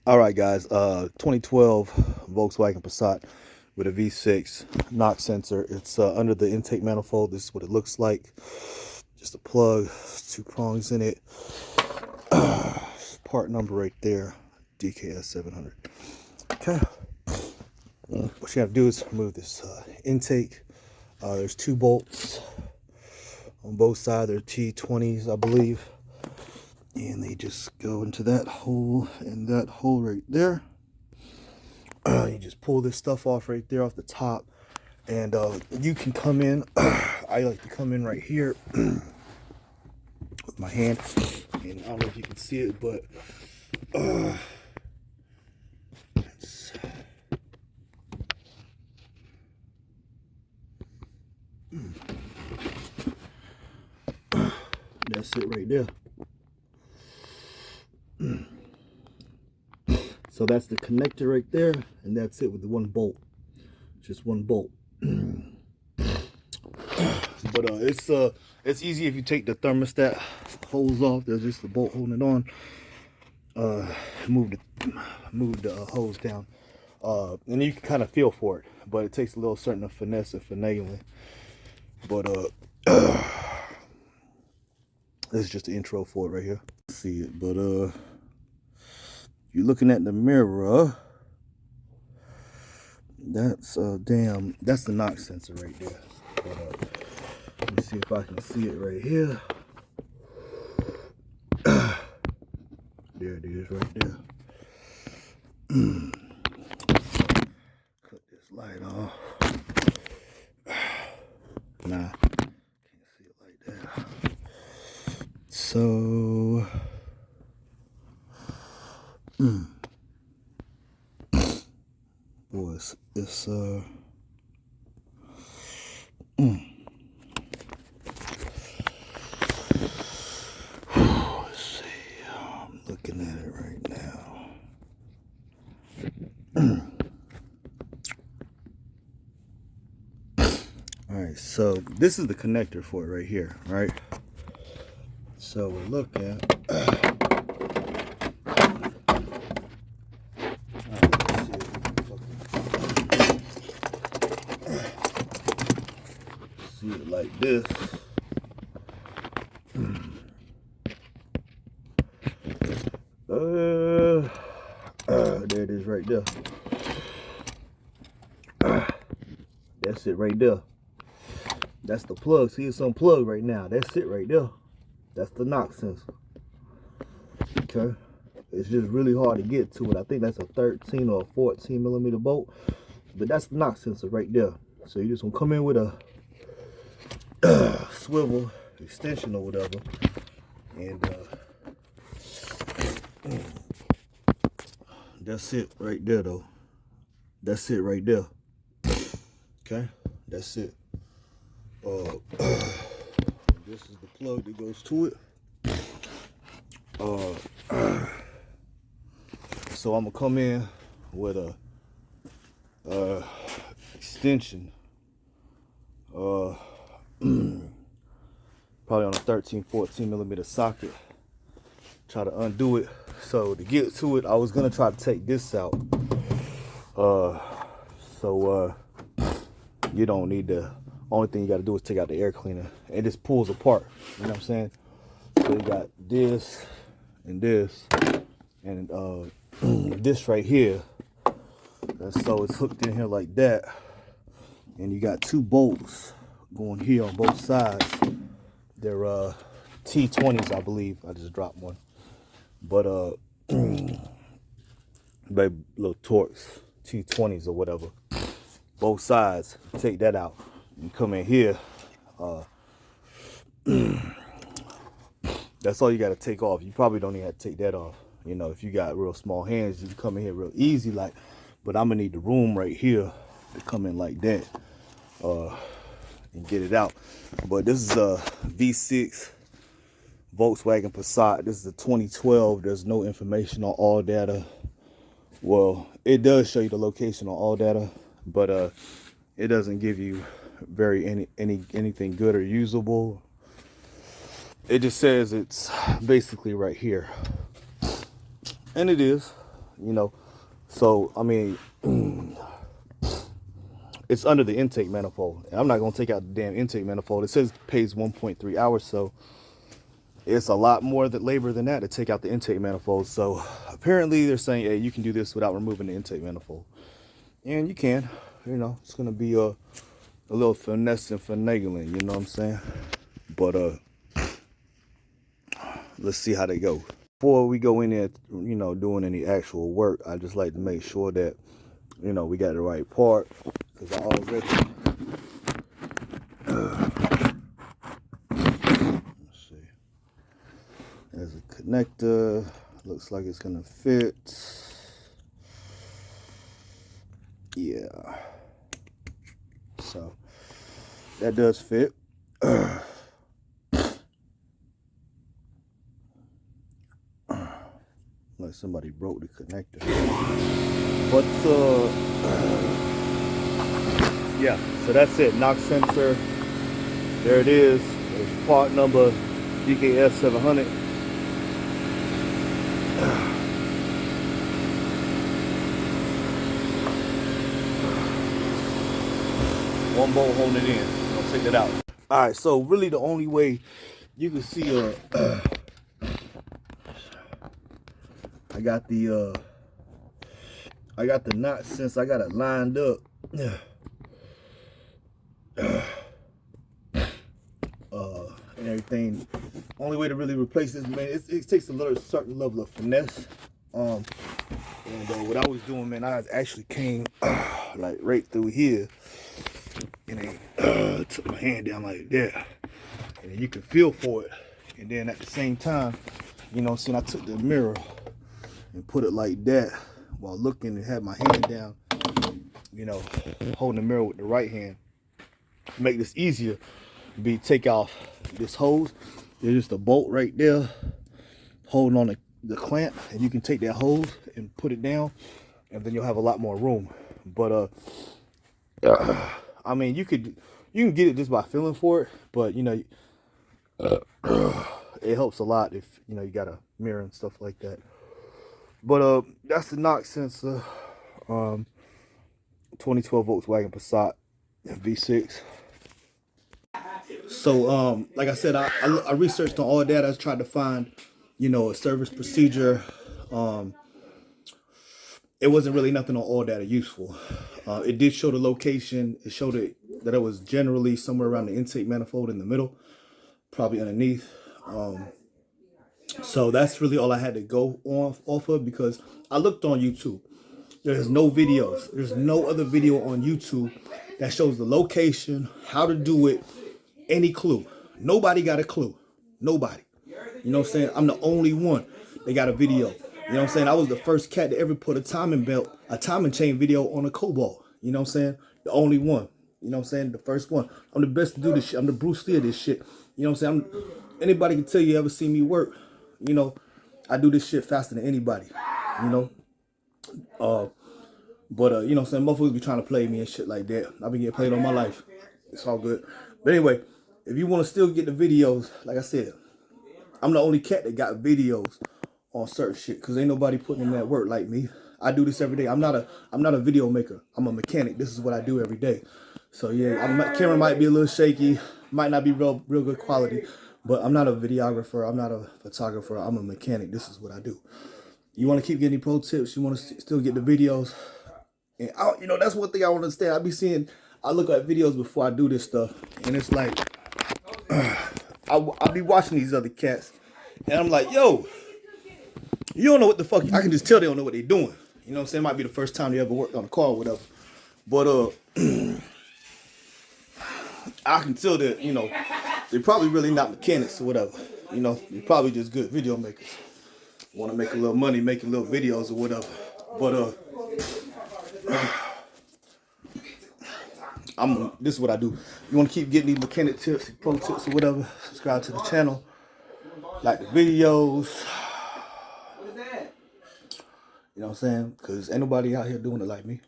All right, guys. 2012 Volkswagen Passat with a V6 knock sensor. It's under the intake manifold. This is what it looks like. Just a plug, 2 prongs in it. Part number right there, DKS 700. Okay. What you have to do is remove this intake. There's 2 bolts on both sides. They're T20s, I believe. And they just go into that hole and that hole right there. You just pull this stuff off right there off the top, and you can come in. I like to come in right here with my hand, and I don't know if you can see it, but that's it right there. So that's the connector right there, and that's it with the 1 bolt. Just 1 bolt. But it's easy if you take the thermostat hose off. There's just the bolt holding it on. Move the hose down, and you can kind of feel for it, but it takes a little certain finesse and finagling. But this is just the intro for it right here. See it, but you're looking at the mirror. That's that's the knock sensor right there. But, let me see if I can see it right here. There it is right there. Cut this light off. Nah, can't see it like that. So boy, it's let's see, I'm looking at it right now. All right, so this is the connector for it right here, right? So we're looking. See it like this. There it is right there. That's it right there. That's the plug. See, it's unplugged right now. That's it right there. That's the knock sensor. Okay. It's just really hard to get to it. I think that's a 13 or a 14 millimeter bolt. But that's the knock sensor right there. So you just gonna come in with a swivel extension or whatever. And that's it right there though. That's it right there. Okay, that's it. This is the plug that goes to it. So I'm gonna come in with a extension, probably on a 13-14 millimeter socket. Try to undo it. So to get to it, I was gonna try to take this out. You don't need the. Only thing you got to do is take out the air cleaner, and it just pulls apart. You know what I'm saying? So you got this and this, and this right here. And so it's hooked in here like that, and you got 2 bolts going here on both sides. They're T20s, I believe. I just dropped one, but baby, little Torx T20s or whatever. Both sides. Take that out. You come in here. That's all you got to take off. You probably don't even have to take that off. You know, if you got real small hands, you can come in here real easy, like. But I'm gonna need the room right here to come in like that, and get it out. But this is a V6 Volkswagen Passat. This is a 2012. There's no information on all data. Well, it does show you the location on all data, but it doesn't give you anything good or usable. It just says it's basically right here, and it is. you know. So, I mean, it's under the intake manifold. And I'm not going to take out the damn intake manifold. It says it pays 1.3 hours, so it's a lot more labor than that to take out the intake manifold. So apparently they're saying, hey, you can do this without removing the intake manifold. And you can, you know, it's going to be a little finesse and finagling, you know what I'm saying? But let's see how they go. Before we go in there, you know, doing any actual work, I just like to make sure that, you know, we got the right part. Because I already, let's see, there's a connector, looks like it's gonna fit. Yeah, so that does fit. Like somebody broke the connector. But yeah, so that's it. Knock sensor. There it is. There's part number DKS 700. One bolt holding it in. I'll take that out. All right, so really the only way you can see I got the knot since I got it lined up. And everything. Only way to really replace this, man, it takes a certain level of finesse. And what I was doing, man, I actually came like right through here, and then took my hand down like that, and then you can feel for it. And then at the same time, you know, I took the mirror and put it like that while looking and had my hand down, you know, holding the mirror with the right hand. Make this easier, take off this hose. There's just a bolt right there holding on the clamp, and you can take that hose and put it down, and then you'll have a lot more room. But I mean, you can get it just by feeling for it, but you know, it helps a lot if you know you got a mirror and stuff like that. But that's the knock sensor, 2012 Volkswagen Passat V6. So like I said, I researched on all that. I tried to find, you know, a service procedure. It wasn't really nothing on all data useful. It did show the location. It showed that it was generally somewhere around the intake manifold in the middle, probably underneath. So that's really all I had to go off of, because I looked on YouTube. There's no videos. There's no other video on YouTube that shows the location, how to do it, any clue. Nobody got a clue. Nobody. You know what I'm saying? I'm the only one that got a video. You know what I'm saying? I was the first cat to ever put a timing chain video on a Cobalt. You know what I'm saying? The only one. You know what I'm saying? The first one. I'm the best to do this shit. I'm the Bruce Lee of this shit. You know what I'm saying? Anybody can tell you ever see me work. You know, I do this shit faster than anybody. You know? But you know what I'm saying? Motherfuckers be trying to play me and shit like that. I've been getting played all my life. It's all good. But anyway, if you want to still get the videos, like I said, I'm the only cat that got videos on certain shit, because ain't nobody putting in that work like me. I do this every day. I'm not a video maker. I'm a mechanic. This is what I do every day. So yeah, my camera might be a little shaky, might not be real good quality, but I'm not a videographer. I'm not a photographer. I'm a mechanic. This is what I do. You want to keep getting pro tips, you want to still get the videos, and you know, that's one thing I want to understand. I look at videos before I do this stuff, and it's like I'll be watching these other cats, and I'm like, yo, you don't know what the fuck. I can just tell they don't know what they're doing. You know what I'm saying? It might be the first time they ever worked on a car or whatever. But I can tell that, you know, they're probably really not mechanics or whatever. You know, they're probably just good video makers. Want to make a little money making little videos or whatever. But this is what I do. You want to keep getting these mechanic tips, pro tips or whatever, subscribe to the channel, like the videos. You know what I'm saying? Because ain't nobody out here doing it like me.